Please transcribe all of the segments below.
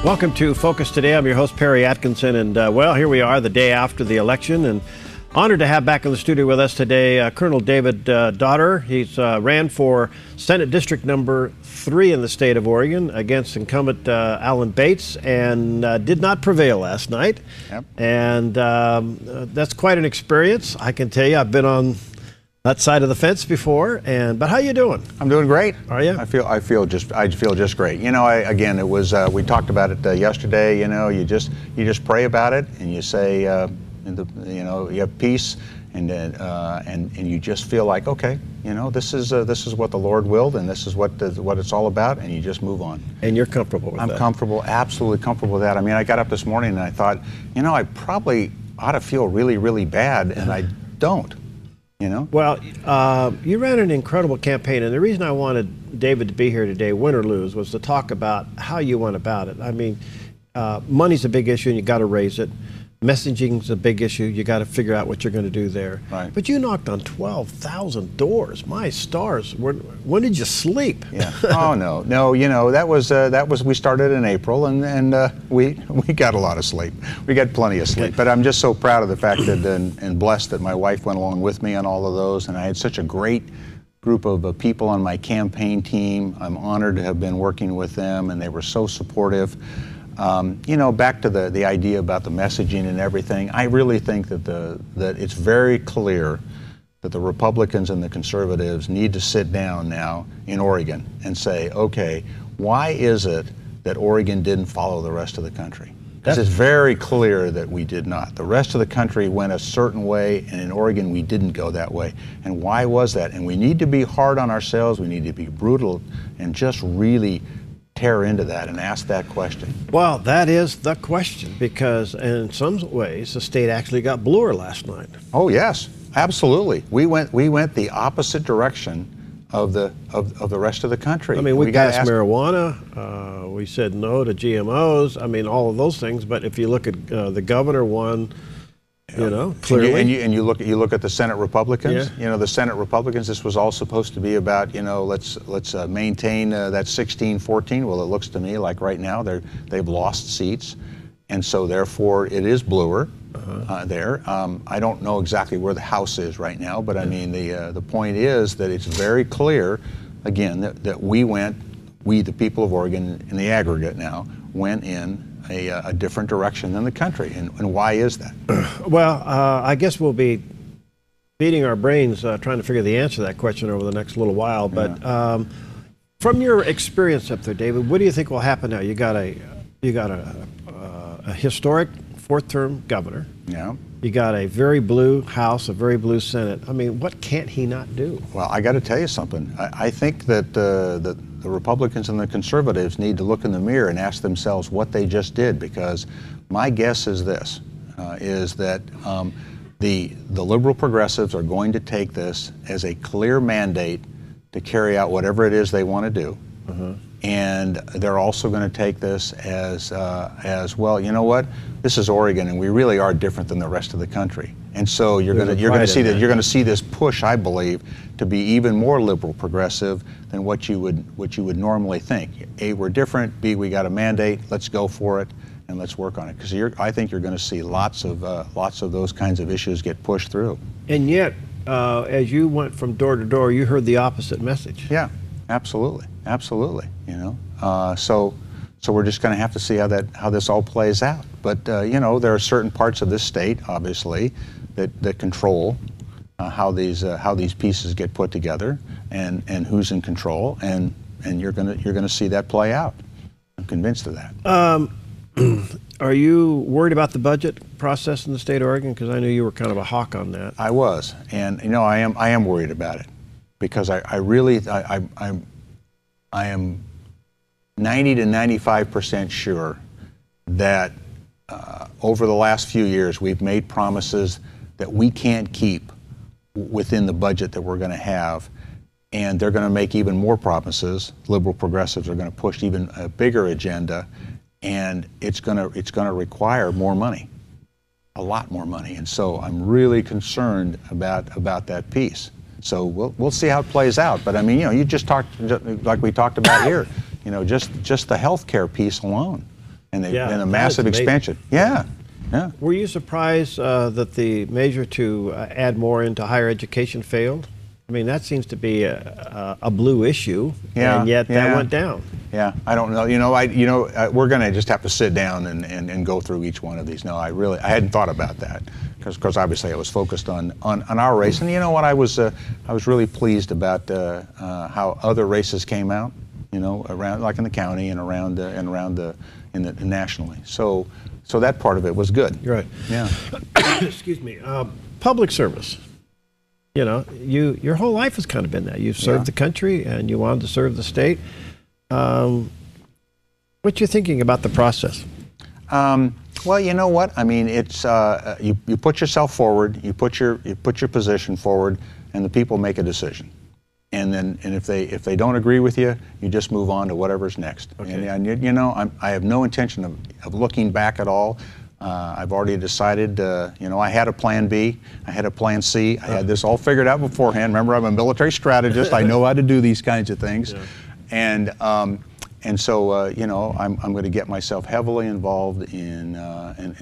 Welcome to Focus Today. I'm your host, Perry Atkinson, and well, here we are the day after the election, and honored to have back in the studio with us today Colonel David Dotterrer. He's ran for Senate District number 3 in the state of Oregon against incumbent Alan Bates, and did not prevail last night. Yep. And that's quite an experience. I can tell you, I've been on that side of the fence before. But how you doing? I'm doing great. Are you? I feel just great. You know, again, it was we talked about it yesterday. You know, you just pray about it, and you say, you know, you have peace, and you just feel like, okay, you know, this is what the Lord willed, and this is what it's all about, and you just move on. And you're comfortable with that? I'm comfortable, absolutely comfortable with that. I mean, I got up this morning and I thought, you know, I probably ought to feel really, really bad, and I don't. You know? Well, you ran an incredible campaign, and the reason I wanted David to be here today, win or lose, was to talk about how you went about it. I mean, money's a big issue, and you got to raise it. Messaging's a big issue. You got to figure out what you're going to do there. Right. But you knocked on 12,000 doors. My stars! When did you sleep? Yeah. Oh no. You know, that was we started in April, and we got a lot of sleep. We got plenty of sleep. But I'm just so proud of the fact that and blessed that my wife went along with me on all of those, and I had such a great group of people on my campaign team. I'm honored to have been working with them, and they were so supportive. You know, back to the idea about the messaging and everything, I really think that it's very clear that the Republicans and the conservatives need to sit down now in Oregon and say, okay, why is it that Oregon didn't follow the rest of the country? Because it's very clear that we did not. The rest of the country went a certain way, and in Oregon we didn't go that way. And why was that? And we need to be hard on ourselves, we need to be brutal, and just really tear into that and ask that question. Well, that is the question, because in some ways the state actually got bluer last night. Oh yes, absolutely. We went the opposite direction of the rest of the country. I mean, we passed marijuana. We said no to GMOs. I mean, all of those things. But if you look at the governor won. You know, clearly. And you look at the Senate Republicans. Yeah. You know, the Senate Republicans. This was all supposed to be about, you know, let's maintain that 16-14. Well, it looks to me like right now they've lost seats, and so therefore it is bluer there. I don't know exactly where the House is right now, but I mean the point is that it's very clear, again, that we the people of Oregon in the aggregate now went in a different direction than the country, and why is that? Well, I guess we'll be beating our brains trying to figure the answer to that question over the next little while. But from your experience up there, David, what do you think will happen now? You got a historic fourth-term governor. Yeah. You got a very blue House, a very blue Senate. I mean, what can't he not do? Well, I got to tell you something. I think that the Republicans and the conservatives need to look in the mirror and ask themselves what they just did, because my guess is this, is that the liberal progressives are going to take this as a clear mandate to carry out whatever it is they want to do. And they're also going to take this as well, you know what, this is Oregon, and we really are different than the rest of the country. And so you're going to see this push, I believe, to be even more liberal progressive than what you would normally think. A, we're different. B, we got a mandate. Let's go for it, and let's work on it. Because I think you're going to see lots of those kinds of issues get pushed through. And yet, as you went from door to door, you heard the opposite message. Yeah, absolutely, absolutely. You know, so we're just going to have to see how this all plays out. But you know, there are certain parts of this state, obviously, that control how these pieces get put together, and who's in control, and you're gonna see that play out. I'm convinced of that. Are you worried about the budget process in the state of Oregon? Because I knew you were kind of a hawk on that. I was, and you know, I am worried about it, because I am 90 to 95% sure that over the last few years we've made promises that we can't keep within the budget that we're going to have, and they're going to make even more promises. Liberal progressives are going to push even a bigger agenda, and it's going to require more money, a lot more money. And so I'm really concerned about that piece. So we'll see how it plays out. But I mean, you know, you just talked, like we talked about here, you know, just the health care piece alone. and a massive expansion. Yeah. Yeah. Were you surprised that the measure to add more into higher education failed? I mean, that seems to be a blue issue, and yet that went down. Yeah, I don't know. We're going to just have to sit down and go through each one of these. No, I hadn't thought about that because obviously I was focused on our race. And you know what? I was really pleased about how other races came out. Around like in the county and around nationally. So that part of it was good. You're right. Yeah. Excuse me. Public service. Your whole life has kind of been that. You've served the country and you wanted to serve the state. What you thinking about the process? Well, you know what? I mean, it's you put yourself forward, you put your position forward, and the people make a decision. And if they don't agree with you, you just move on to whatever's next. Okay. And I have no intention of looking back at all. I've already decided, I had a plan B, I had a plan C, I had this all figured out beforehand. Remember, I'm a military strategist, I know how to do these kinds of things. Yeah. And so, I'm going to get myself heavily involved in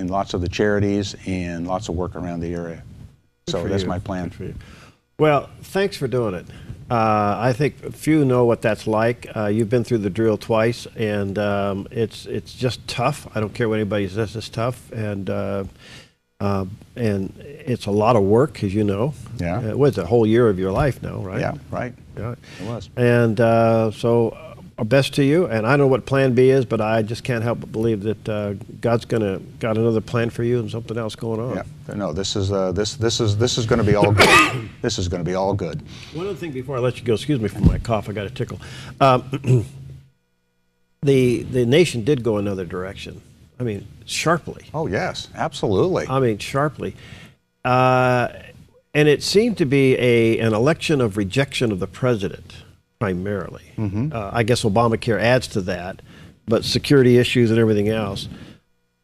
lots of the charities and lots of work around the area. So that's my plan. Good for you. Well, thanks for doing it. I think few know what that's like. You've been through the drill twice, and it's just tough. I don't care what anybody says, it's tough, and it's a lot of work, as you know. Yeah. It was a whole year of your life now, right? Yeah, right. Yeah, it was. And so, our best to you. And I don't know what Plan B is, but I just can't help but believe that God's got another plan for you and something else going on. Yeah. No, this is going to be all good. This is going to be all good. One other thing before I let you go, excuse me for my cough, I got a tickle. The nation did go another direction. I mean, sharply. Oh yes, absolutely. I mean, sharply. And it seemed to be an election of rejection of the president, primarily. Mm-hmm. I guess Obamacare adds to that, but security issues and everything else.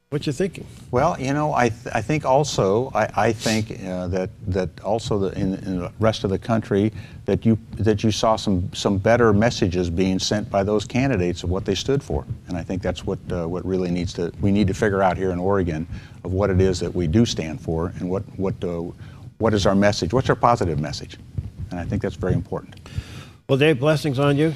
What you thinking? Well, I think also that also in the rest of the country that you saw some better messages being sent by those candidates of what they stood for, and I think that's what really we need to figure out here in Oregon of what it is that we do stand for and what is our message, what's our positive message, and I think that's very important. Well, Dave, blessings on you.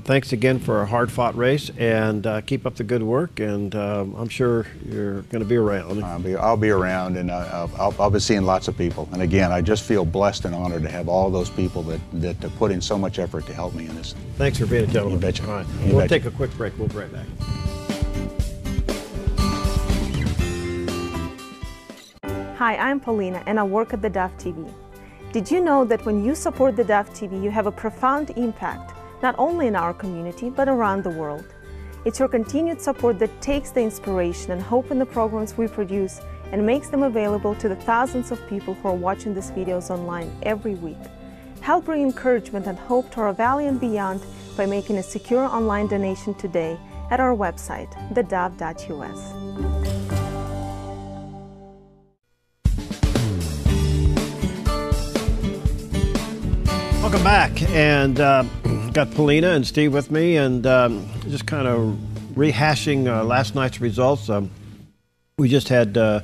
Thanks again for a hard-fought race, and keep up the good work. And I'm sure you're going to be around. I'll be around, and I'll be seeing lots of people. And again, I just feel blessed and honored to have all those people that put in so much effort to help me in this. Thanks for being a gentleman. You betcha. All right, we'll take a quick break. We'll be right back. Hi, I'm Paulina, and I work at theDove TV. Did you know that when you support theDove TV, you have a profound impact, not only in our community, but around the world? It's your continued support that takes the inspiration and hope in the programs we produce and makes them available to the thousands of people who are watching these videos online every week. Help bring encouragement and hope to our valley and beyond by making a secure online donation today at our website, thedove.us. Welcome back, and got Paulina and Steve with me, and just kind of rehashing last night's results. We just had Dave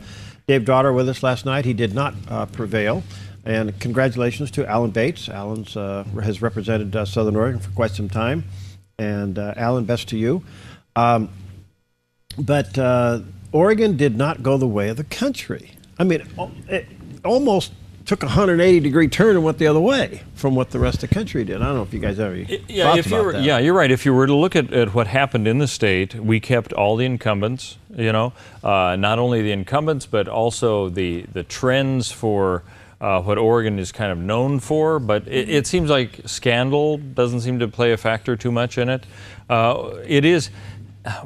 Dotterrer with us last night. He did not prevail, and congratulations to Alan Bates. Alan has represented Southern Oregon for quite some time, and Alan, best to you. But Oregon did not go the way of the country. I mean, it almost took a 180-degree turn and went the other way from what the rest of the country did. I don't know if you guys ever thought about that. Yeah, you're right. If you were to look at what happened in the state, we kept all the incumbents, not only the incumbents, but also the trends for what Oregon is kind of known for. But it seems like scandal doesn't seem to play a factor too much in it. It is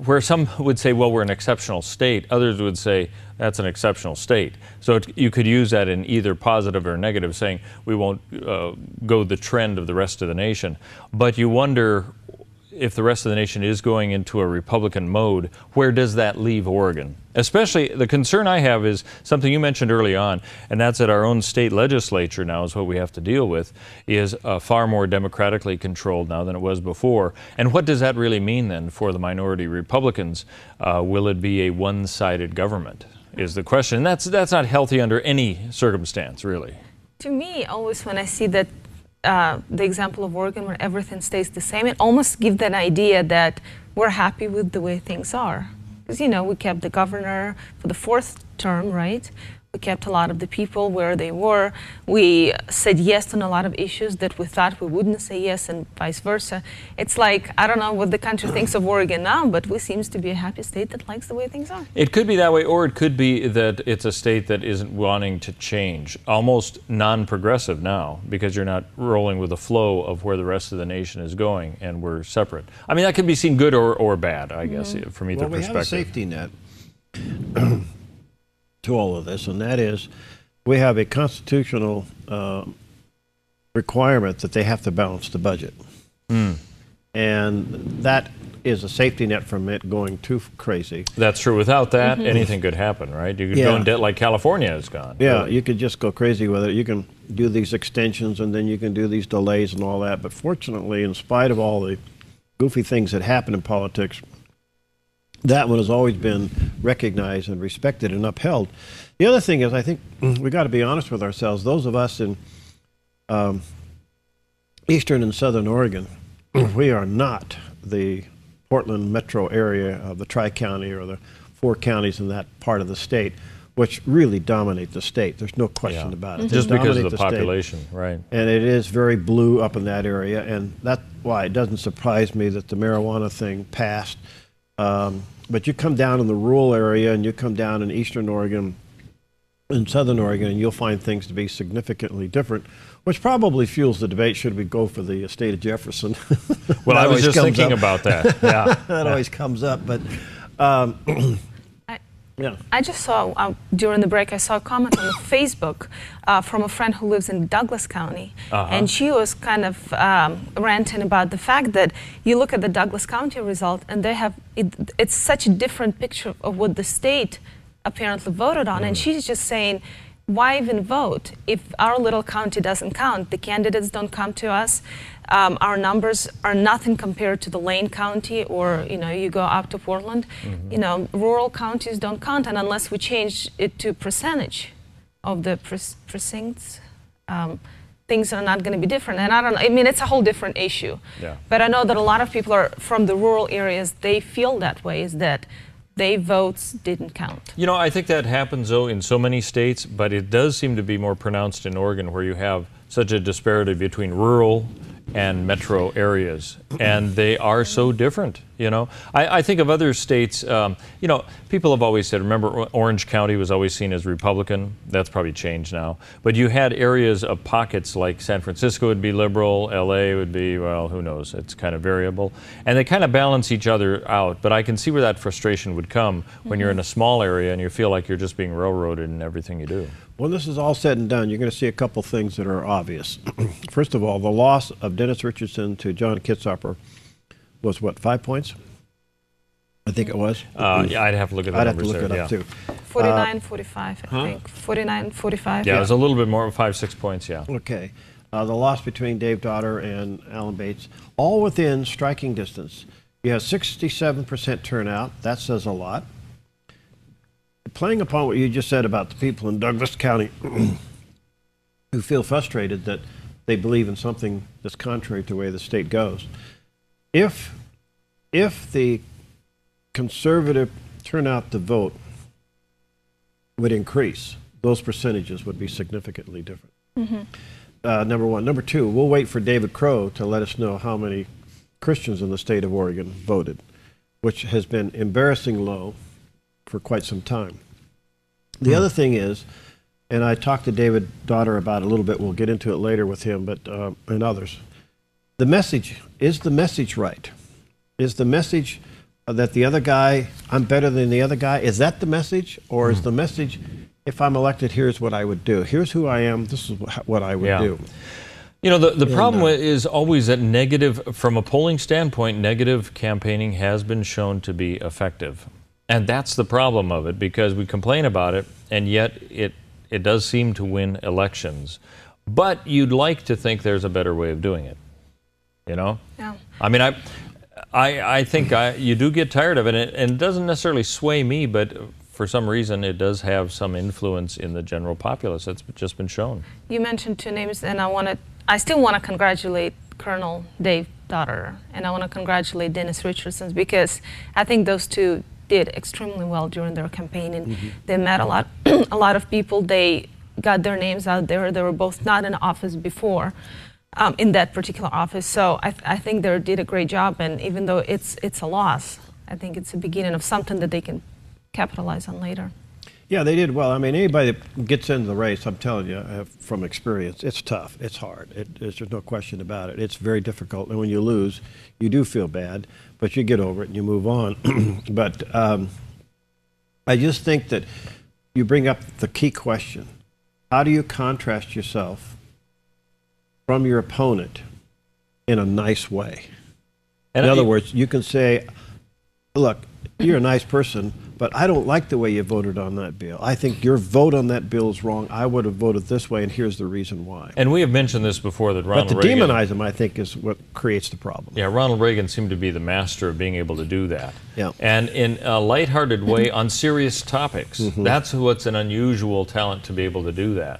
where some would say, well, we're an exceptional state. Others would say, that's an exceptional state. So you could use that in either positive or negative, saying we won't go the trend of the rest of the nation. But you wonder, if the rest of the nation is going into a Republican mode, where does that leave Oregon? Especially, the concern I have is something you mentioned early on, and that's that our own state legislature now is what we have to deal with, is far more democratically controlled now than it was before. And what does that really mean then for the minority Republicans? Will it be a one-sided government, is the question. And that's not healthy under any circumstance, really. To me, always when I see that the example of Oregon where everything stays the same, it almost gives that idea that we're happy with the way things are. Because, you know, we kept the governor for the 4th term, right? We kept a lot of the people where they were. We said yes on a lot of issues that we thought we wouldn't say yes, and vice versa. It's like, I don't know what the country thinks of Oregon now, but we seems to be a happy state that likes the way things are. It could be that way, or it could be that it's a state that isn't wanting to change. Almost non-progressive now, because you're not rolling with the flow of where the rest of the nation is going, and we're separate. I mean, that could be seen good or bad, I guess, from either perspective. We have a safety net to all of this, and that is we have a constitutional requirement that they have to balance the budget. And that is a safety net from it going too crazy. That's true. Without that, anything could happen, right? You could go in debt like California has gone. Yeah, really. You could just go crazy with it. You can do these extensions, and then you can do these delays and all that. But fortunately, in spite of all the goofy things that happen in politics, that one has always been recognized and respected and upheld. The other thing is, I think we got to be honest with ourselves. Those of us in eastern and southern Oregon, we are not the Portland metro area of the Tri-County or the 4 counties in that part of the state, which really dominate the state. There's no question about it. Just because of the population, right. And it is very blue up in that area, and that's why it doesn't surprise me that the marijuana thing passed. But you come down in the rural area, and you come down in eastern Oregon and southern Oregon, and you'll find things to be significantly different, which probably fuels the debate, should we go for the state of Jefferson? Well, I was just thinking about that. Yeah. That always comes up. But yeah. I just saw, during the break, I saw a comment on Facebook from a friend who lives in Douglas County. And she was kind of ranting about the fact that you look at the Douglas County result, and they have, it's such a different picture of what the state apparently voted on. And she's just saying, why even vote if our little county doesn't count? The candidates don't come to us. Our numbers are nothing compared to the Lane County, or, you know, you go up to Portland. You know, rural counties don't count, and unless we change it to percentage of the precincts, things are not going to be different. And I don't know, I mean, it's a whole different issue. Yeah. But I know that a lot of people are from the rural areas, they feel that way, is that their votes didn't count. You know, I think that happens, though, in so many states, but it does seem to be more pronounced in Oregon, where you have such a disparity between rural and metro areas, and they are so different. You know, I think of other states. You know, people have always said, remember, Orange County was always seen as Republican. That's probably changed now. But you had areas of pockets like San Francisco would be liberal, LA would be, well, who knows? It's kind of variable, and they kind of balance each other out. But I can see where that frustration would come when you're in a small area and you feel like you're just being railroaded in everything you do. When this is all said and done, you're going to see a couple things that are obvious. First of all, the loss of Dennis Richardson to John Kitzhaber was what, 5 points? I think it was. Yeah, I'd have to look at the numbers there. I'd have to look it up too. 49-45, I think. 49-45. Yeah, it was a little bit more, 5-6 points. Yeah. Okay. The loss between Dave Dotterrer and Alan Bates, all within striking distance. You have 67% turnout. That says a lot. Playing upon what you just said about the people in Douglas County who feel frustrated that they believe in something that's contrary to the way the state goes. If the conservative turnout to vote would increase, those percentages would be significantly different. Number one. Number two, we'll wait for David Crow to let us know how many Christians in the state of Oregon voted, which has been embarrassing low for quite some time. The other thing is, and I talked to David Dotterrer about it a little bit, we'll get into it later with him, but and others. The message, is the message right? Is the message that the other guy, I'm better than the other guy, is that the message? Or is the message, if I'm elected, here's what I would do. Here's who I am, this is what I would do. You know, the problem is always that negative, from a polling standpoint, negative campaigning has been shown to be effective. And that's the problem of it, because we complain about it, and yet it does seem to win elections. But you'd like to think there's a better way of doing it, you know? Yeah. I mean, I think you do get tired of it, and it doesn't necessarily sway me, but for some reason it does have some influence in the general populace. That's just been shown. You mentioned two names, and I still want to congratulate Colonel Dave Dotterrer, and I want to congratulate Dennis Richardson, because I think those two did extremely well during their campaign, and they met a lot of people. They got their names out there. They were both not in office before, in that particular office. So I think they did a great job, and even though it's a loss, I think it's the beginning of something that they can capitalize on later. Yeah, they did well. I mean, anybody that gets into the race, I'm telling you from experience, it's tough. It's hard. There's no question about it. It's very difficult. And when you lose, you do feel bad, but you get over it and you move on. But I just think that you bring up the key question. How do you contrast yourself from your opponent in a nice way? In other words, you can say, look, you're a nice person, but I don't like the way you voted on that bill. I think your vote on that bill is wrong. I would have voted this way, and here's the reason why. And we have mentioned this before, that Ronald Reagan... But to demonize him, I think, is what creates the problem. Yeah, Ronald Reagan seemed to be the master of being able to do that. Yeah. And in a lighthearted way on serious topics. That's what's an unusual talent, to be able to do that.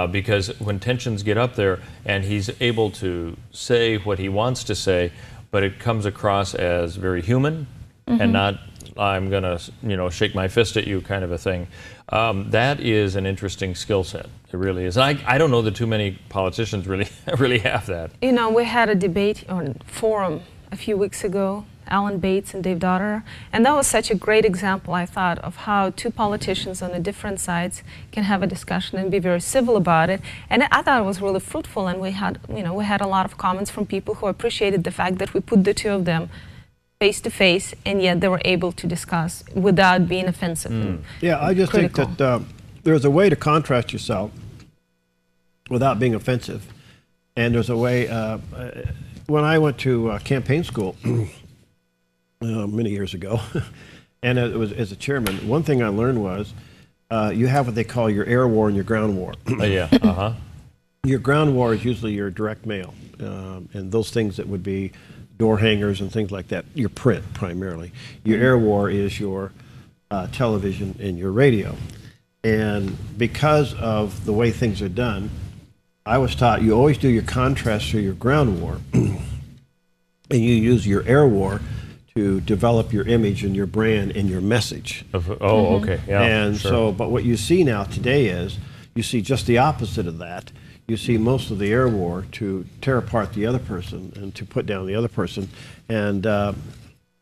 Because when tensions get up there and he's able to say what he wants to say, but it comes across as very human and not, I'm going to, shake my fist at you kind of a thing. That is an interesting skill set. It really is. And I don't know that too many politicians really have that. You know, we had a debate on forum a few weeks ago, Alan Bates and Dave Dotterrer, and that was such a great example, I thought, of how two politicians on the different sides can have a discussion and be very civil about it. And I thought it was really fruitful, and we had a lot of comments from people who appreciated the fact that we put the two of them face to face, and yet they were able to discuss without being offensive. Yeah, I just think that there's a way to contrast yourself without being offensive, and there's a way. When I went to campaign school many years ago, and it was as a chairman, one thing I learned was you have what they call your air war and your ground war. Your ground war is usually your direct mail, and those things that would be door hangers and things like that, your print primarily. Your air war is your television and your radio. And because of the way things are done, I was taught you always do your contrast through your ground war, and you use your air war to develop your image and your brand and your message. Okay, yeah. And so, but what you see now today is, you see just the opposite of that. You see most of the air war to tear apart the other person and to put down the other person. And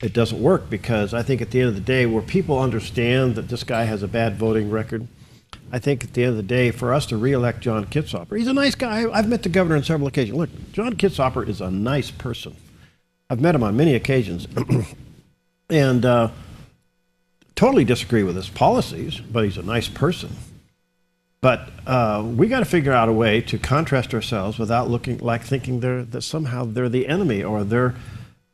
it doesn't work, because I think at the end of the day, where people understand that this guy has a bad voting record, I think at the end of the day, for us to re-elect John Kitzhaber, he's a nice guy. I've met the governor on several occasions. Look, John Kitzhaber is a nice person. I've met him on many occasions. And totally disagree with his policies, but he's a nice person. But we got to figure out a way to contrast ourselves without looking like thinking that somehow they're the enemy or they're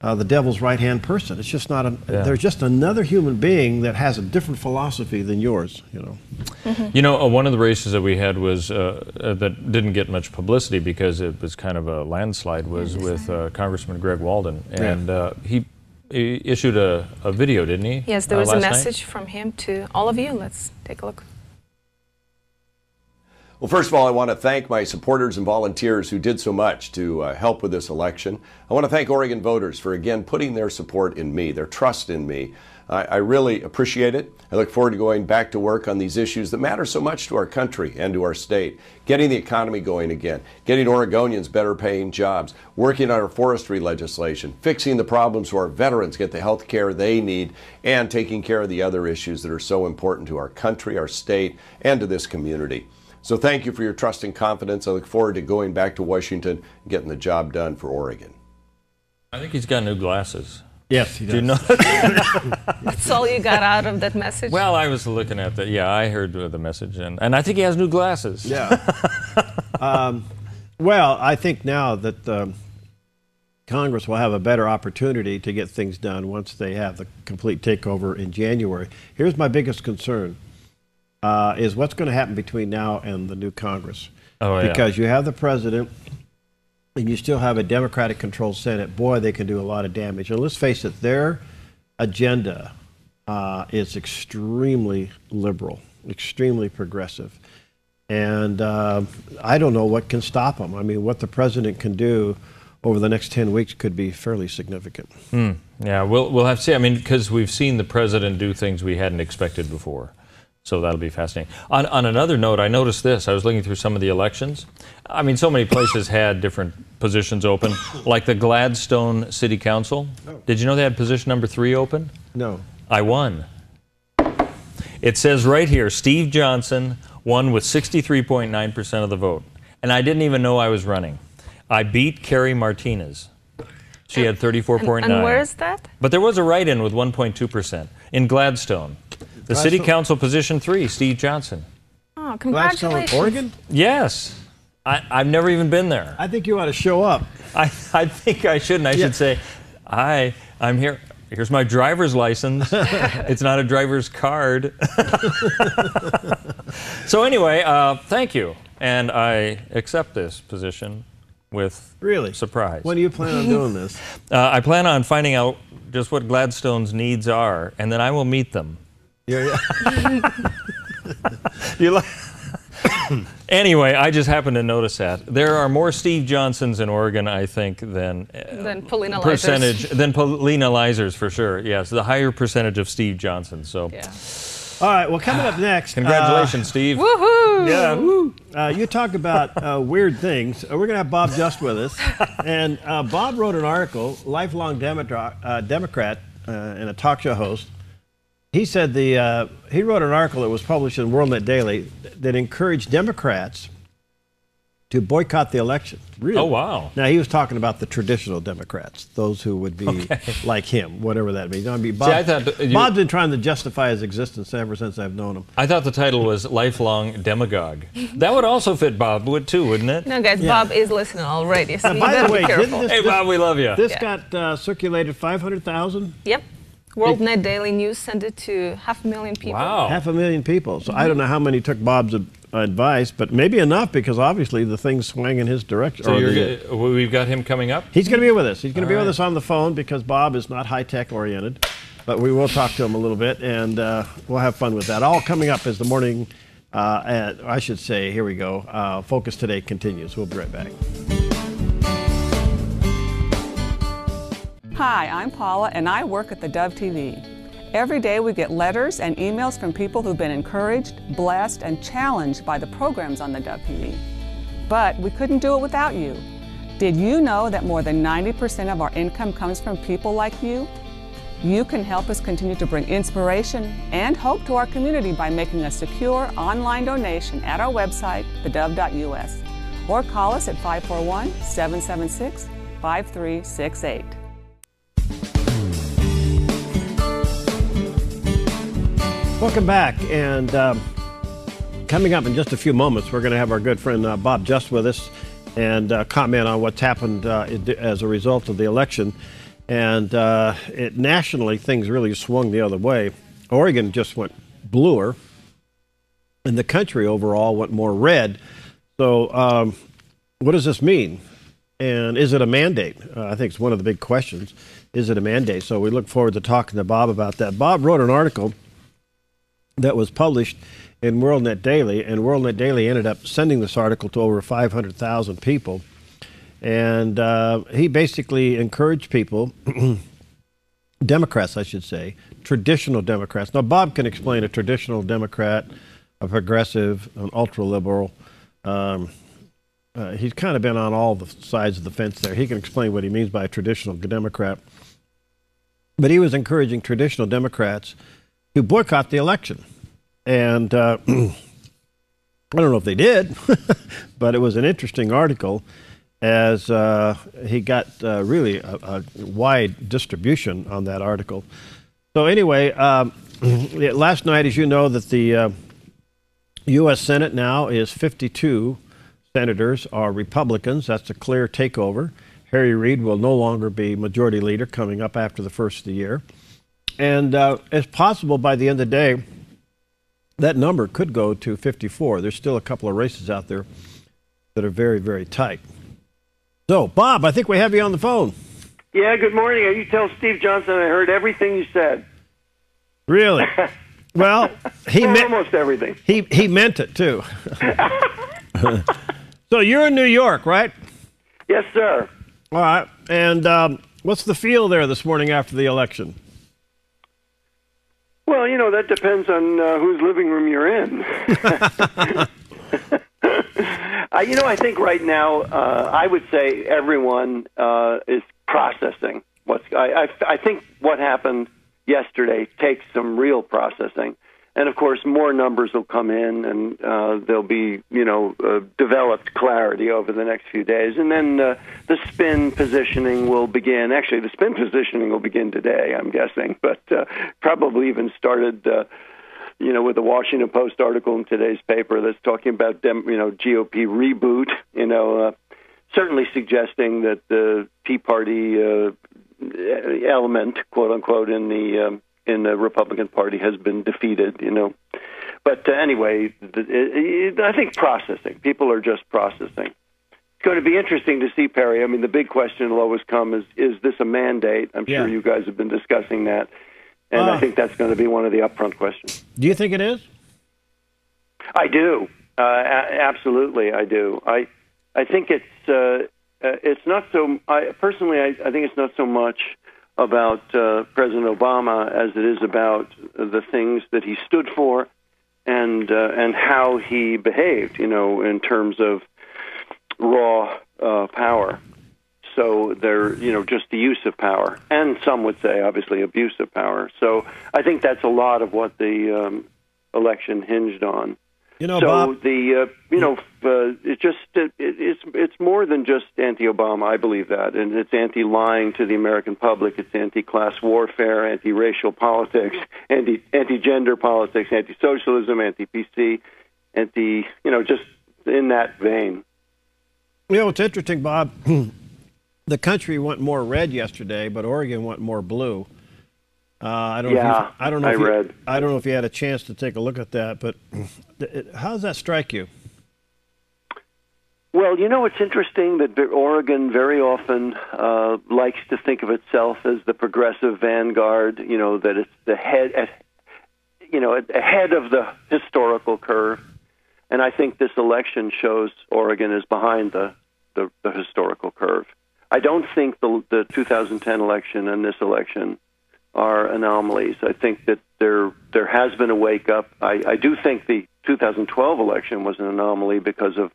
the devil's right-hand person. It's just not. They're just another human being that has a different philosophy than yours. You know, one of the races that we had was that didn't get much publicity because it was kind of a landslide. Was with Congressman Greg Walden, and he issued a video, didn't he? Yes, there was a message from him to all of you. Let's take a look. Well, first of all, I want to thank my supporters and volunteers who did so much to help with this election. I want to thank Oregon voters for, again, putting their support in me, their trust in me. I really appreciate it. I look forward to going back to work on these issues that matter so much to our country and to our state. Getting the economy going again, getting Oregonians better paying jobs, working on our forestry legislation, fixing the problems so our veterans get the health care they need, and taking care of the other issues that are so important to our country, our state, and to this community. So thank you for your trust and confidence. I look forward to going back to Washington and getting the job done for Oregon. I think he's got new glasses. Yes, he does. Do you know? That's all you got out of that message? Well, I was looking at that. Yeah, I heard the message, and I think he has new glasses. Yeah. Well, I think now that Congress will have a better opportunity to get things done once they have the complete takeover in January. Here's my biggest concern, is what's going to happen between now and the new Congress. Oh, yeah. Because you have the president and you still have a Democratic-controlled Senate. Boy, they can do a lot of damage. And let's face it, their agenda is extremely liberal, extremely progressive. And I don't know what can stop them. I mean, what the president can do over the next 10 weeks could be fairly significant. Yeah, we'll have to see. I mean, because we've seen the president do things we hadn't expected before. So that'll be fascinating. On another note, I noticed this. I was looking through some of the elections. I mean, so many places had different positions open, like the Gladstone City Council. Did you know they had position number 3 open? No. I won. It says right here, Steve Johnson won with 63.9% of the vote. And I didn't even know I was running. I beat Carrie Martinez. She had 34.9. And where is that? But there was a write-in with 1.2% in Gladstone. The City Council position 3, Steve Johnson. Oh, congratulations. Gladstone, Oregon? Yes. I've never even been there. I think you ought to show up. I think I shouldn't. I should say, I'm here. Here's my driver's license. It's not a driver's card. So anyway, thank you. And I accept this position with surprise. When do you plan on doing this? I plan on finding out just what Gladstone's needs are, and then I will meet them. Yeah. Anyway, I just happened to notice that. There are more Steve Johnsons in Oregon, I think, than Polina Lizers, for sure. Yes, the higher percentage of Steve Johnson. So, yeah. All right, well, coming up next. Congratulations, Steve. Woohoo! Yeah, woo. You talk about weird things. We're going to have Bob Just with us. And Bob wrote an article, lifelong Democrat and a talk show host. He said he wrote an article that was published in WorldNet Daily that encouraged Democrats to boycott the election. Really? Oh, wow. Now, he was talking about the traditional Democrats, those who would be like him, whatever that means. I mean, Bob's been trying to justify his existence ever since I've known him. I thought the title was Lifelong Demagogue. That would also fit Bob, too, wouldn't it? No, guys, Bob is listening already, so you by better the way, be careful. Hey, Bob, we love you. This got circulated 500,000? Yep. WorldNet Daily News sent it to 500,000 people. Wow. 500,000 people. So I don't know how many took Bob's advice, but maybe enough because obviously the thing's swung in his direction. So we've got him coming up? He's going to be with us. He's going to be with us on the phone because Bob is not high-tech oriented, but we will talk to him a little bit and we'll have fun with that. All coming up as the morning, I should say, here we go, Focus Today continues. We'll be right back. Hi, I'm Paula and I work at theDove TV. Every day we get letters and emails from people who've been encouraged, blessed, and challenged by the programs on theDove TV. But we couldn't do it without you. Did you know that more than 90% of our income comes from people like you? You can help us continue to bring inspiration and hope to our community by making a secure online donation at our website, thedove.us, or call us at 541-776-5368. Welcome back, and coming up in just a few moments, we're going to have our good friend Bob Just with us and comment on what's happened as a result of the election. And nationally, things really swung the other way. Oregon just went bluer, and the country overall went more red. So what does this mean? And is it a mandate? I think it's one of the big questions. Is it a mandate? So we look forward to talking to Bob about that. Bob wrote an article that was published in WorldNet Daily, and WorldNet Daily ended up sending this article to over 500,000 people. And he basically encouraged people, Democrats, I should say, traditional Democrats. Now, Bob can explain a traditional Democrat, a progressive, an ultra-liberal. He's kind of been on all the sides of the fence there. He can explain what he means by a traditional Democrat. But he was encouraging traditional Democrats to boycott the election. And I don't know if they did, but it was an interesting article as he got really a wide distribution on that article. So anyway, last night, as you know, that the U.S. Senate now is 52 senators are Republicans. That's a clear takeover. Harry Reid will no longer be majority leader coming up after the first of the year. And it's possible by the end of the day, that number could go to 54. There's still a couple of races out there that are very, very tight. So, Bob, I think we have you on the phone. Yeah, good morning. You tell Steve Johnson I heard everything you said. Really? Well, almost everything. He meant it, too. So you're in New York, right? Yes, sir. All right. And what's the feel there this morning after the election? Well, you know, that depends on whose living room you're in. You know, I think right now, I would say everyone is processing. I think what happened yesterday takes some real processing. And, of course, more numbers will come in, and there'll be, developed clarity over the next few days. And then the spin positioning will begin. Actually, the spin positioning will begin today, I'm guessing, but probably even started, with the Washington Post article in today's paper that's talking about, GOP reboot, certainly suggesting that the Tea Party element, quote unquote, in the Republican Party has been defeated, But anyway, I think processing. People are just processing. It's going to be interesting to see, Perry. I mean, the big question will always come is this a mandate? I'm sure you guys have been discussing that. And I think that's going to be one of the upfront questions. Do you think it is? I do. Absolutely, I do. I think it's not so. Personally, I think it's not so much about President Obama as it is about the things that he stood for and how he behaved, in terms of raw power. So they're, just the use of power, and some would say, obviously, abuse of power. So I think that's a lot of what the election hinged on. Bob, it's more than just anti-Obama. I believe that, and it's anti-lying to the American public. It's anti-class warfare, anti-racial politics, anti-gender politics, anti-socialism, anti-PC, just in that vein. It's interesting, Bob. The country went more red yesterday, but Oregon went more blue. I don't know if you had a chance to take a look at that, but how does that strike you? Well, it's interesting that Oregon very often likes to think of itself as the progressive vanguard. That it's the head, ahead of the historical curve, and I think this election shows Oregon is behind the historical curve. I don't think the 2010 election and this election are anomalies. I think that there has been a wake-up. I do think the 2012 election was an anomaly because of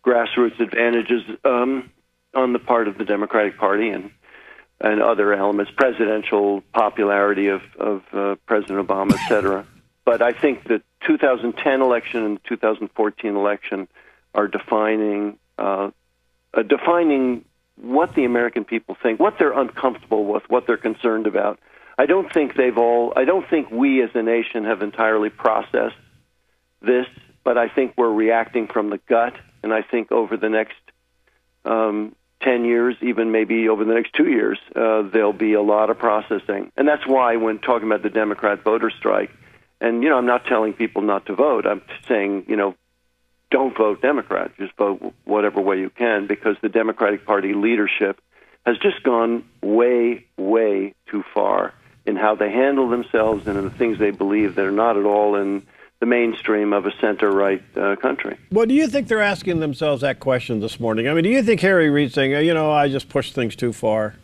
grassroots advantages on the part of the Democratic Party and other elements, presidential popularity of President Obama, et cetera. But I think the 2010 election and the 2014 election are defining what the American people think, what they're uncomfortable with, what they're concerned about. I don't think we as a nation have entirely processed this, but I think we're reacting from the gut, and I think over the next 10 years, even maybe over the next 2 years, there'll be a lot of processing. And that's why when talking about the Democrat voter strike, and, I'm not telling people not to vote, I'm saying, don't vote Democrat, just vote whatever way you can, because the Democratic Party leadership has just gone way, way too far in how they handle themselves and in the things they believe that are not at all in the mainstream of a center-right country. Well, do you think they're asking themselves that question this morning? I mean, do you think Harry Reid's saying, I just pushed things too far?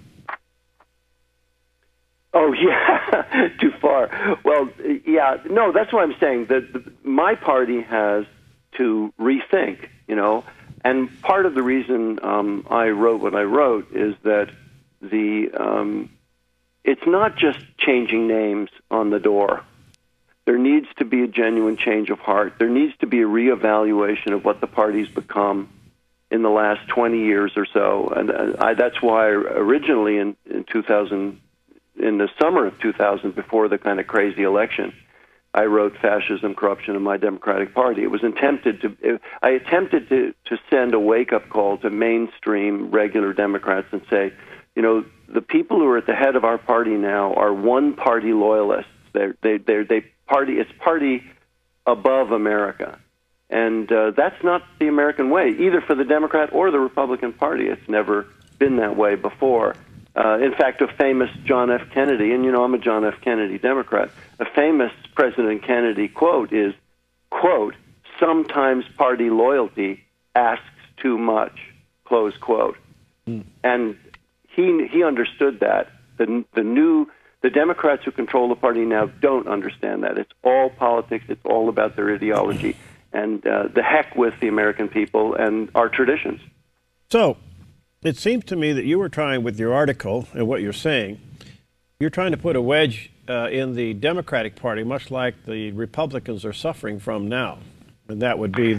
Oh, yeah, too far. Well, yeah, no, that's what I'm saying. My party has to rethink, and part of the reason I wrote what I wrote is that it's not just changing names on the door. There needs to be a genuine change of heart. There needs to be a reevaluation of what the party's become in the last 20 years or so, and that's why originally in the summer of 2000, before the kind of crazy election, I wrote Fascism, Corruption in My Democratic Party. It was I attempted to send a wake-up call to mainstream regular Democrats and say, you know, the people who are at the head of our party now are one-party loyalists. It's party above America. And that's not the American way, either for the Democrat or the Republican Party. It's never been that way before. In fact, a famous John F. Kennedy, and you know I'm a John F. Kennedy Democrat, a famous President Kennedy quote is, quote, "Sometimes party loyalty asks too much," close quote. And he understood that. The Democrats who control the party now don't understand that. It's all politics. It's all about their ideology. And the heck with the American people and our traditions. So it seems to me that you were trying, with your article and what you're saying, you're trying to put a wedge in the Democratic Party, much like the Republicans are suffering from now. And that would be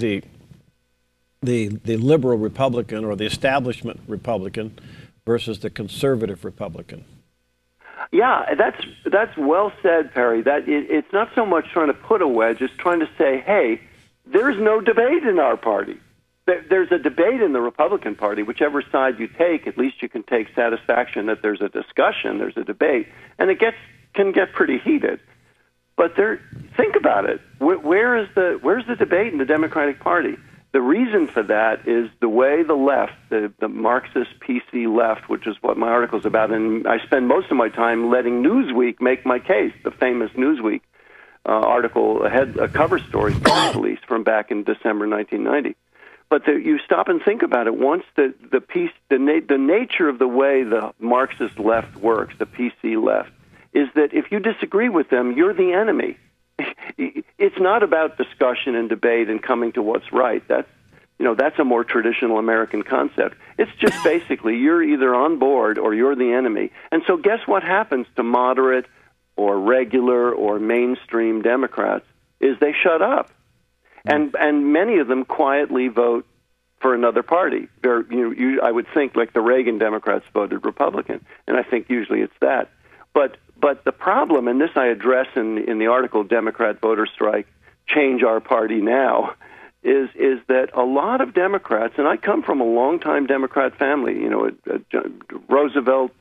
the liberal Republican or the establishment Republican versus the conservative Republican. Yeah, that's well said, Perry. That it's not so much trying to put a wedge, it's trying to say, hey, there's no debate in our party. There's a debate in the Republican Party. Whichever side you take, at least you can take satisfaction that there's a discussion, there's a debate, and it can get pretty heated. But think about it. Where's the debate in the Democratic Party? The reason for that is the way the left, the Marxist PC left, which is what my article is about, and I spend most of my time letting Newsweek make my case, the famous Newsweek article, a cover story from police from back in December 1990. But you stop and think about it. Once the nature of the way the Marxist left works, the PC left, is that if you disagree with them, you're the enemy. It's not about discussion and debate and coming to what's right. That's a more traditional American concept. It's just basically you're either on board or you're the enemy. And so guess what happens to moderate or regular or mainstream Democrats is they shut up. And many of them quietly vote for another party. I would think like the Reagan Democrats voted Republican, and I think usually it's that. But the problem, and this I address in the article, Democrat Voter Strike, Change Our Party Now, is that a lot of Democrats, and I come from a long-time Democrat family, Roosevelt,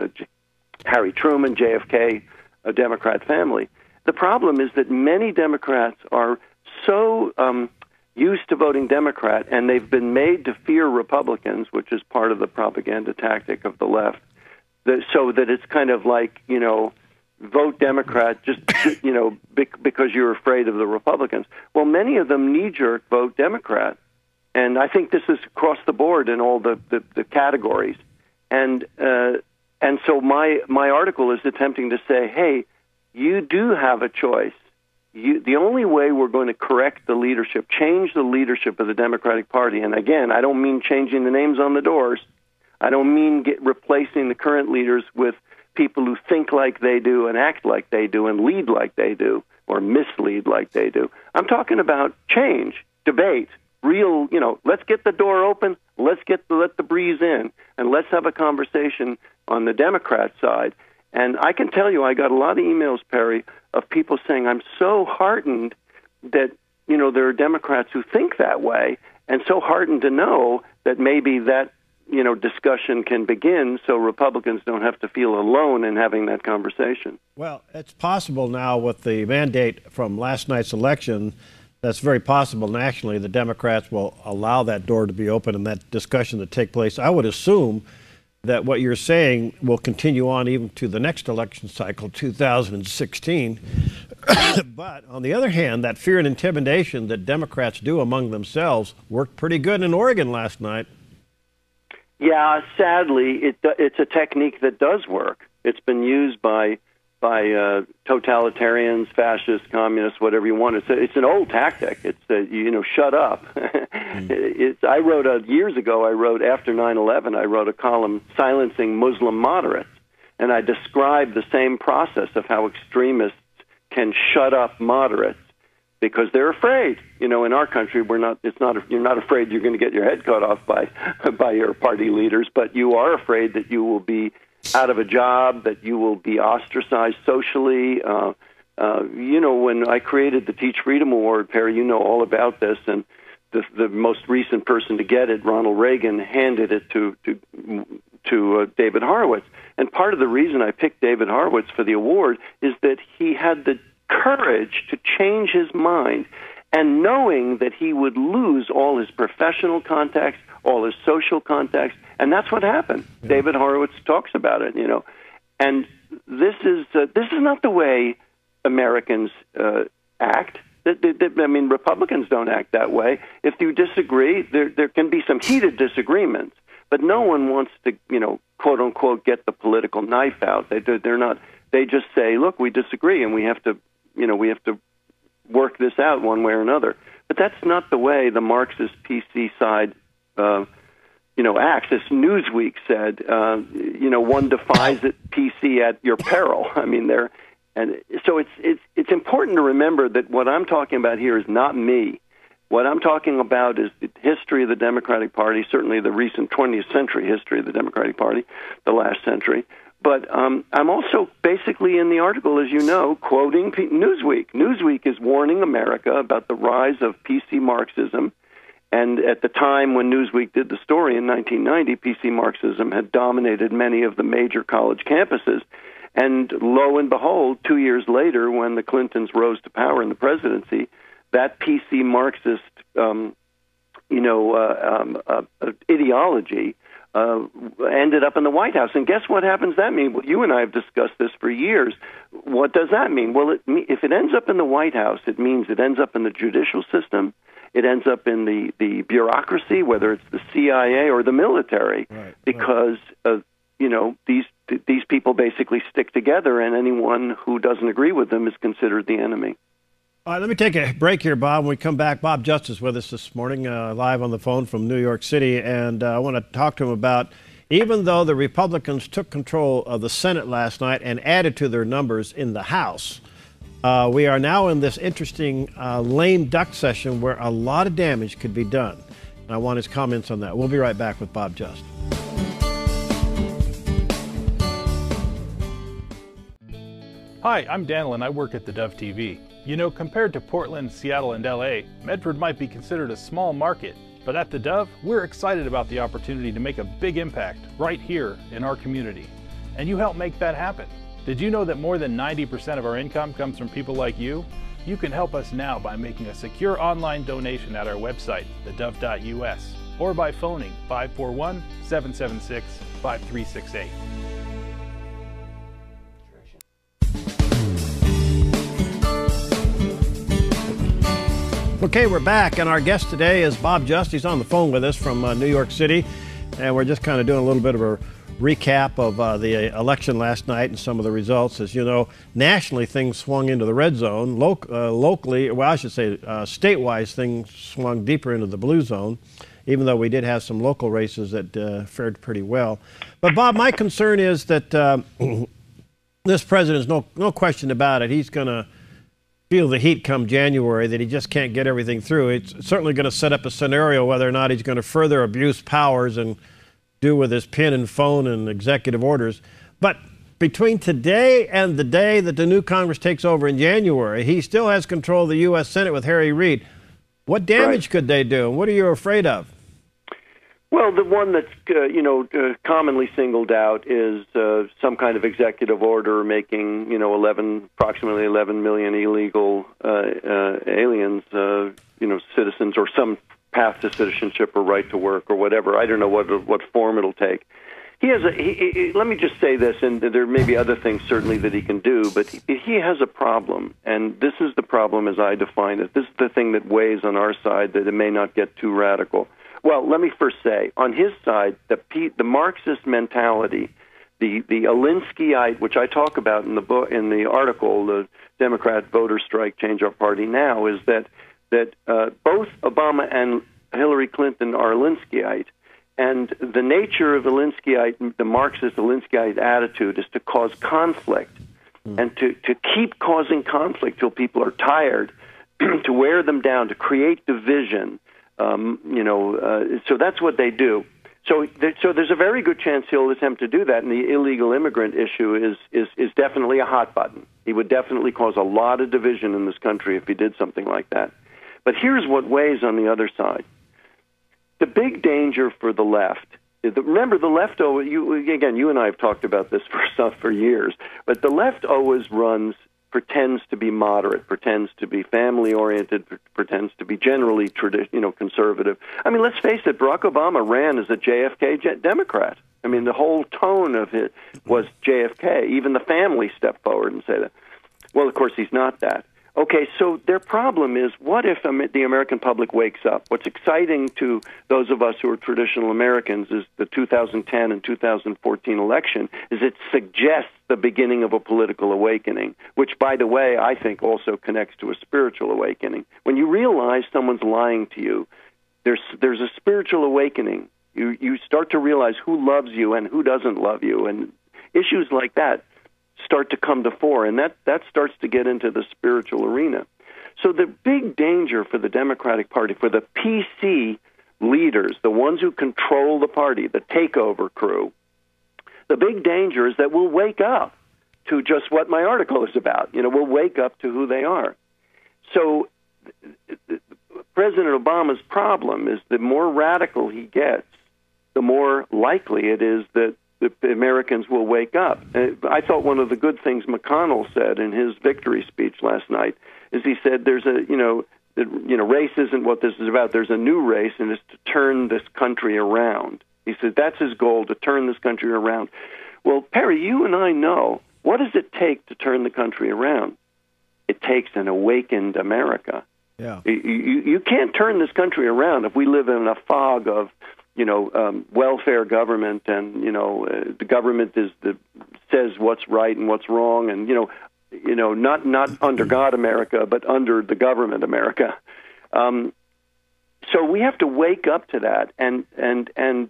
Harry Truman, JFK, a Democrat family. The problem is that many Democrats are so used to voting Democrat, and they've been made to fear Republicans, which is part of the propaganda tactic of the left, so that it's kind of like, vote Democrat just, because you're afraid of the Republicans. Well, many of them knee-jerk vote Democrat, and I think this is across the board in all the categories. And so my article is attempting to say, hey, you do have a choice. The only way we're going to correct the leadership, change the leadership of the Democratic Party, and again, I don't mean changing the names on the doors. I don't mean replacing the current leaders with people who think like they do and act like they do and lead like they do or mislead like they do. I'm talking about change, debate, real, let's get the door open, let's let the breeze in, and let's have a conversation on the Democrat side. And I can tell you, I got a lot of emails, Perry, of people saying, I'm so heartened that, there are Democrats who think that way, and so heartened to know that maybe that, discussion can begin so Republicans don't have to feel alone in having that conversation. Well, it's possible now with the mandate from last night's election, that's very possible nationally. The Democrats will allow that door to be open and that discussion to take place. I would assume that what you're saying will continue on even to the next election cycle, 2016. But on the other hand, that fear and intimidation that Democrats do among themselves worked pretty good in Oregon last night. Yeah, sadly, it's a technique that does work. It's been used by totalitarians, fascists, communists, whatever you want. It's an old tactic. It's shut up. I wrote years ago. I wrote after 9/11. I wrote a column silencing Muslim moderates, and I described the same process of how extremists can shut up moderates because they're afraid. In our country, you're not afraid you're going to get your head cut off by your party leaders, but you are afraid that you will be out of a job, that you will be ostracized socially, You know, when I created the Teach Freedom Award, Perry, you know all about this, and the most recent person to get it, Ronald Reagan, handed it to David Horowitz. And part of the reason I picked David Horowitz for the award is that he had the courage to change his mind, and knowing that he would lose all his professional contacts, all his social contacts, and that's what happened. Yeah. David Horowitz talks about it, you know. And this is not the way Americans act. I mean, Republicans don't act that way. If you disagree, there can be some heated disagreements, but no one wants to, you know, quote unquote, get the political knife out. They're not. They just say, look, we disagree, and we have to, you know, we have to work this out one way or another. But that's not the way the Marxist PC side, you know, acts. As Newsweek said, you know, one defies it PC at your peril. I mean, and so it's important to remember that what I'm talking about here is not me. What I'm talking about is the history of the Democratic Party, certainly the recent 20th century history of the Democratic Party, the last century. But I'm also basically in the article, as you know, quoting Newsweek. Newsweek is warning America about the rise of PC Marxism. And at the time when Newsweek did the story in 1990, PC Marxism had dominated many of the major college campuses. And lo and behold, 2 years later, when the Clintons rose to power in the presidency, that PC Marxist, ideology ended up in the White House. And guess what happens that mean? Well, you and I have discussed this for years. What does that mean? Well, if it ends up in the White House, it means it ends up in the judicial system. It ends up in the bureaucracy, whether it's the CIA or the military, right, because you know, these people basically stick together, and anyone who doesn't agree with them is considered the enemy. All right, let me take a break here, Bob. When we come back, Bob Justice with us this morning, live on the phone from New York City, and I want to talk to him about, even though the Republicans took control of the Senate last night and added to their numbers in the House, we are now in this interesting lame duck session where a lot of damage could be done. And I want his comments on that. We'll be right back with Bob Just. Hi, I'm Daniel and I work at theDove TV. You know, compared to Portland, Seattle, and LA, Medford might be considered a small market, but at theDove, we're excited about the opportunity to make a big impact right here in our community. And you help make that happen. Did you know that more than 90% of our income comes from people like you? You can help us now by making a secure online donation at our website, thedove.us, or by phoning 541-776-5368. Okay, we're back, and our guest today is Bob Just. He's on the phone with us from New York City, and we're just kind of doing a little bit of a recap of the election last night and some of the results. As you know, nationally, things swung into the red zone. Locally, well, I should say statewide, things swung deeper into the blue zone, even though we did have some local races that fared pretty well. But, Bob, my concern is that this president, no question about it, he's going to feel the heat come January, that he just can't get everything through. It's certainly going to set up a scenario whether or not he's going to further abuse powers and do with his pen and phone and executive orders. But between today and the day that the new Congress takes over in January, he still has control of the U.S. Senate with Harry Reid. What damage could they do, and what are you afraid of? Well, the one that's commonly singled out is some kind of executive order making approximately 11 million illegal aliens citizens, or some path to citizenship or right to work or whatever. I don't know what form it'll take. Let me just say this, and there may be other things certainly that he can do, but he has a problem, and this is the problem as I define it. This is the thing that weighs on our side, that it may not get too radical. Well, let me first say, on his side, the Marxist mentality, the Alinskyite, which I talk about in the book, in the article, the Democrat voter strike, Change Our Party Now, is that both Obama and Hillary Clinton are Alinskyite, and the nature of Alinskyite, the Marxist Alinskyite attitude, is to cause conflict, and to keep causing conflict till people are tired, to wear them down, to create division. So that's what they do. So there's a very good chance he'll attempt to do that, and the illegal immigrant issue is definitely a hot button. He would definitely cause a lot of division in this country if he did something like that. But here's what weighs on the other side. The big danger for the left, remember the left, you and I have talked about this for years, but the left always pretends to be moderate, pretends to be family-oriented, pretends to be generally conservative. I mean, let's face it, Barack Obama ran as a JFK Democrat. I mean, the whole tone of it was JFK. Even the family stepped forward and said, well, of course, he's not that. Okay, so their problem is, what if the American public wakes up? What's exciting to those of us who are traditional Americans is the 2010 and 2014 election is it suggests the beginning of a political awakening, which, by the way, I think also connects to a spiritual awakening. When you realize someone's lying to you, there's a spiritual awakening. You start to realize who loves you and who doesn't love you, and issues like that start to come to fore, and that starts to get into the spiritual arena. So the big danger for the Democratic Party, for the PC leaders, the ones who control the party, the takeover crew, the big danger is that we'll wake up to just what my article is about. We'll wake up to who they are. So President Obama's problem is the more radical he gets, the more likely it is that the Americans will wake up. I thought one of the good things McConnell said in his victory speech last night is he said there's race isn't what this is about. There's a new race, and it's to turn this country around. He said that's his goal, to turn this country around. Well, Perry, you and I know, what does it take to turn the country around? It takes an awakened America. Yeah. You can't turn this country around if we live in a fog of welfare government, and the government says what's right and what's wrong, and not under God America, but under the government America. So we have to wake up to that, and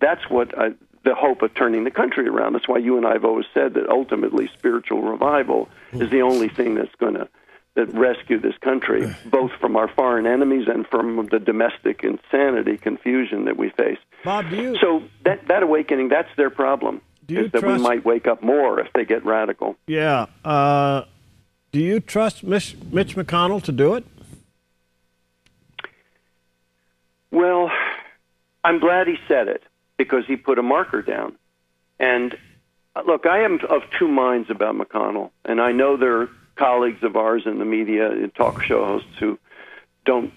that's what the hope of turning the country around. That's why you and I have always said that ultimately spiritual revival is the only thing that's going to rescue this country, both from our foreign enemies and from the domestic insanity, confusion that we face. Bob, So that awakening, that's their problem, is that we might wake up more if they get radical. Yeah. Do you trust Mitch McConnell to do it? Well, I'm glad he said it, because he put a marker down. And look, I am of two minds about McConnell, and I know there are colleagues of ours in the media, talk show hosts, who don't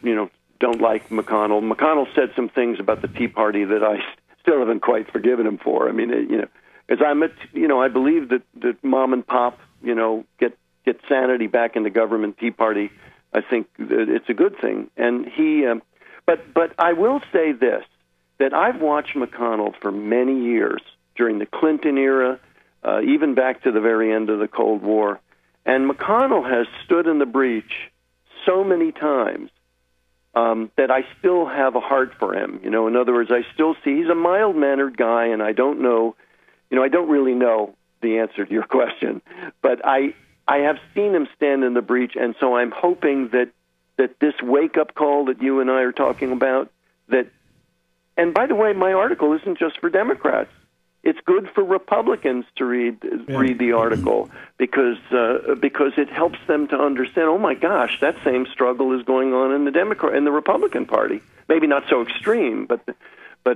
like McConnell. McConnell said some things about the Tea Party that I still haven't quite forgiven him for. I mean, as I believe that mom and pop, get sanity back in the government Tea Party. I think that it's a good thing. And he, but I will say this, that I've watched McConnell for many years during the Clinton era, even back to the very end of the Cold War. And McConnell has stood in the breach so many times that I still have a heart for him. In other words, I still see he's a mild-mannered guy, and I don't know, I don't really know the answer to your question, but I have seen him stand in the breach, and so I'm hoping that this wake-up call that you and I are talking about, and by the way, my article isn't just for Democrats. It's good for Republicans to read the article because it helps them to understand. Oh my gosh, that same struggle is going on in the Republican Party. Maybe not so extreme, but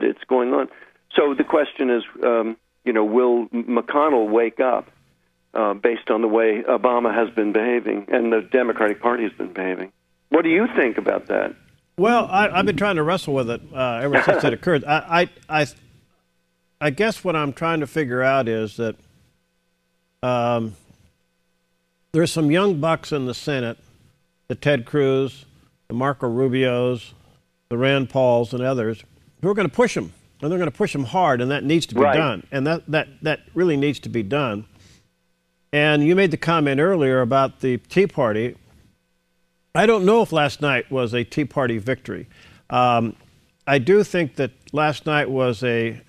it's going on. So the question is, will McConnell wake up based on the way Obama has been behaving and the Democratic Party has been behaving? What do you think about that? Well, I've been trying to wrestle with it ever since it occurred. I guess what I'm trying to figure out is that there's some young bucks in the Senate, the Ted Cruz, the Marco Rubios, the Rand Pauls, and others, who are going to push him, and they're going to push him hard, and that needs to be done, and that really needs to be done. And you made the comment earlier about the Tea Party. I don't know if last night was a Tea Party victory. I do think that last night was a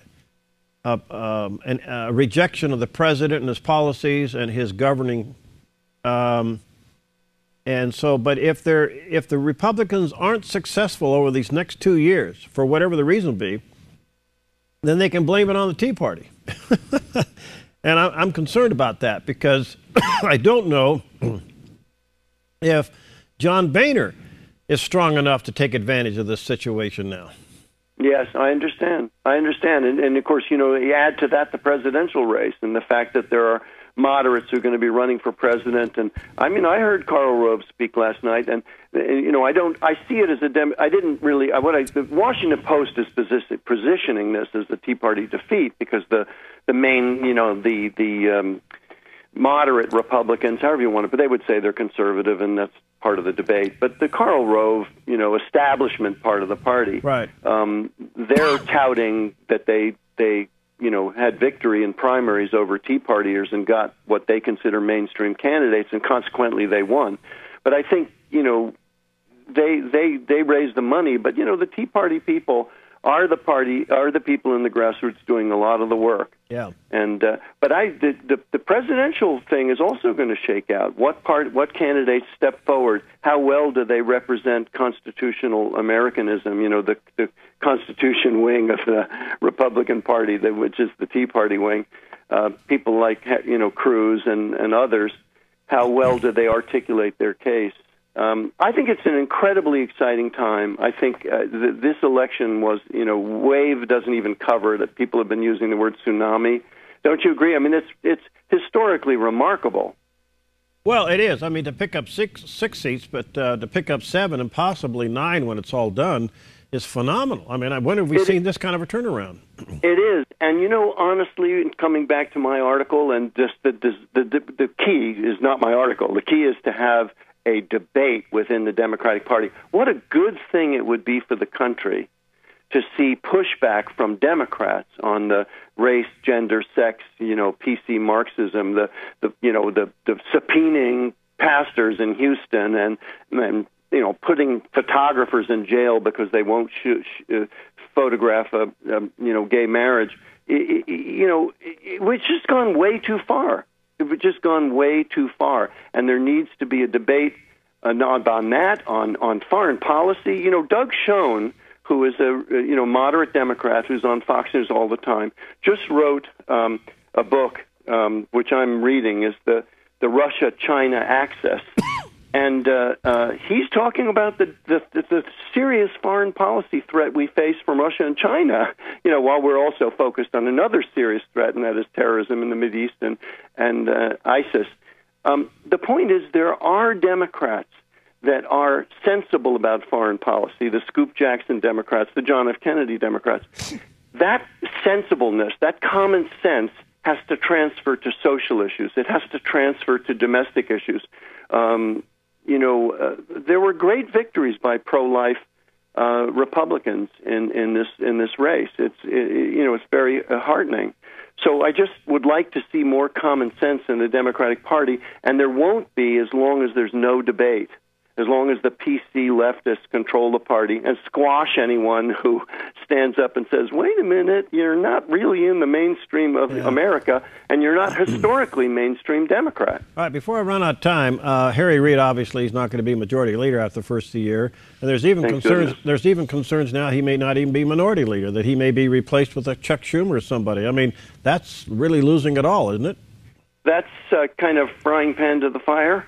rejection of the president and his policies and his governing, and so. But if the Republicans aren't successful over these next 2 years, for whatever the reason be, then they can blame it on the Tea Party. And I'm concerned about that because I don't know if John Boehner is strong enough to take advantage of this situation now. Yes, I understand. And of course, you add to that the presidential race and the fact that there are moderates who are going to be running for president. And I heard Karl Rove speak last night, and I see it as the Washington Post is positioning this as the Tea Party defeat because the main, the moderate Republicans, however you want it, but they would say they're conservative, and that's part of the debate. But the Karl Rove, establishment part of the party, right? They're touting that they had victory in primaries over Tea Partiers and got what they consider mainstream candidates, and consequently they won. But I think they raised the money, but the Tea Party people are the people in the grassroots doing a lot of the work. Yeah. And but the presidential thing is also going to shake out. What candidates step forward? How well do they represent constitutional Americanism? The Constitution wing of the Republican Party, which is the Tea Party wing. People like Cruz and others. How well do they articulate their case? I think it's an incredibly exciting time. I think this election was, wave doesn't even cover that. People have been using the word tsunami. Don't you agree? I mean, it's historically remarkable. Well, it is. I mean, to pick up six seats, but to pick up 7 and possibly 9 when it's all done is phenomenal. I mean, when have we seen this kind of a turnaround? It is. And, honestly, coming back to my article, and just the key is not my article. The key is to have a debate within the Democratic Party. What a good thing it would be for the country to see pushback from Democrats on the race, gender, sex, PC Marxism, the subpoenaing pastors in Houston and putting photographers in jail because they won't photograph a gay marriage. It's just gone way too far. We've just gone way too far, and there needs to be a debate on that, on foreign policy. Doug Schoen, who is a moderate Democrat who's on Fox News all the time, just wrote a book which I'm reading, is the Russia-China Axis, and he's talking about the serious foreign policy threat we face from Russia and China, while we're also focused on another serious threat, and that is terrorism in the Mideast and ISIS. The point is there are Democrats that are sensible about foreign policy, the Scoop Jackson Democrats, the John F. Kennedy Democrats. That sensibleness, that common sense has to transfer to social issues. It has to transfer to domestic issues. There were great victories by pro-life Republicans in this race. It's very heartening. So I just would like to see more common sense in the Democratic Party, and there won't be as long as there's no debate, as long as the PC leftists control the party and squash anyone who stands up and says, wait a minute, you're not really in the mainstream of America, and you're not historically mainstream Democrat. All right, before I run out of time, Harry Reid obviously is not going to be majority leader after the first of the year, and there's even concerns now he may not even be minority leader, that he may be replaced with a Chuck Schumer or somebody. I mean, that's really losing it all, isn't it? That's kind of frying pan to the fire.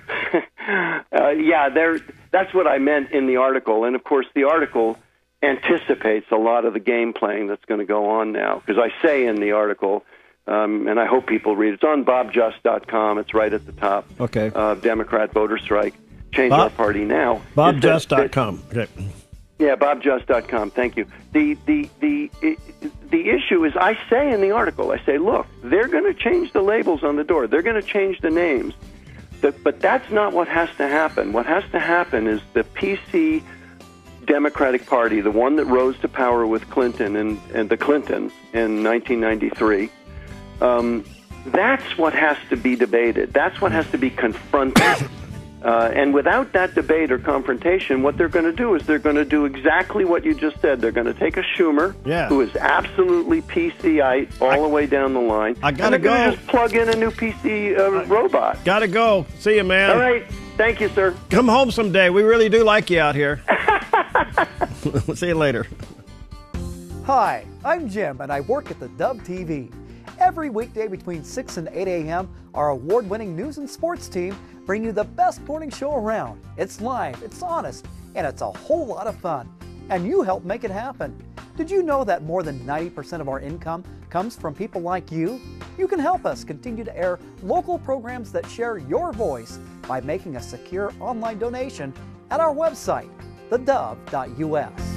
That's what I meant in the article. And, of course, the article anticipates a lot of the game playing that's going to go on now. Because I say in the article, and I hope people read it, it's on bobjust.com. It's right at the top. Okay. Democrat voter strike. Change our party now. Bobjust.com. Okay. Yeah, bobjust.com. Thank you. The issue is, I say in the article, I say, look, they're going to change the labels on the door. They're going to change the names. But that's not what has to happen. What has to happen is the PC Democratic Party, the one that rose to power with Clinton and the Clintons in 1993, that's what has to be debated. That's what has to be confronted. And without that debate or confrontation, what they're going to do is they're going to do exactly what you just said. They're going to take a Schumer, who is absolutely PC-ite all the way down the line, I gotta go. And just plug in a new PC robot. Gotta go. See you, man. All right. Thank you, sir. Come home someday. We really do like you out here. See you later. Hi, I'm Jim and I work at theDove TV. Every weekday between 6 and 8 a.m., our award-winning news and sports team bring you the best morning show around. It's live, it's honest, and it's a whole lot of fun. And you help make it happen. Did you know that more than 90% of our income comes from people like you? You can help us continue to air local programs that share your voice by making a secure online donation at our website, thedove.us.